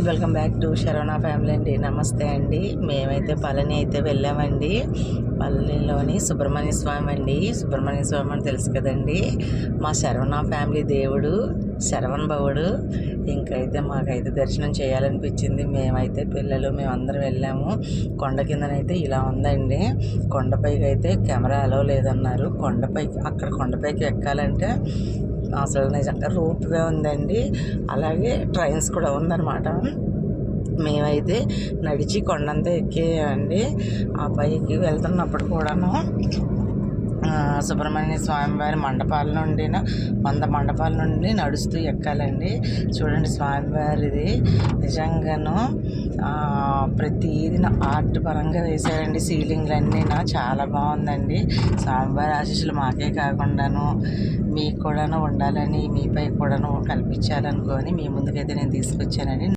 Welcome back to Saravana family అండి. నమస్తే అండి. మేమైతే పళని అయితే వెళ్ళామండి. పళనిలోని సుబ్రహ్మణ్య స్వామి అండి. సుబ్రహ్మణ్య స్వామి అని తెలుసు కదండి, మా శరవణ ఫ్యామిలీ దేవుడు శరవణ్ భవుడు. ఇంకైతే మాకైతే దర్శనం చేయాలనిపించింది. మేమైతే పిల్లలు మేమందరం వెళ్ళాము. కొండ కిందనైతే ఇలా ఉందండి. కొండపైకి అయితే కెమెరా అలో లేదన్నారు. కొండపైకి ఎక్కాలంటే అసలు నిజంగా రోప్ వే ఉందండి, అలాగే ట్రైన్స్ కూడా ఉందన్నమాట. మేమైతే నడిచి కొండంతా ఎక్కేయండి. ఆ పైకి వెళ్తున్నప్పుడు కూడాను సుబ్రహ్మణ్య స్వామి వారి మండపాల నుండి 100 మండపాల నుండి నడుస్తూ ఎక్కాలండి. చూడండి స్వామివారిది నిజంగాను ప్రతిదీ ఆర్ట్ పరంగా వేశారండి. సీలింగ్లన్నీ చాలా బాగుందండి. స్వామివారి ఆశీస్సులు మాకే కాకుండాను మీకు కూడాను ఉండాలని, మీపై కూడాను కల్పించాలనుకొని మీ ముందుకైతే నేను తీసుకొచ్చానండి.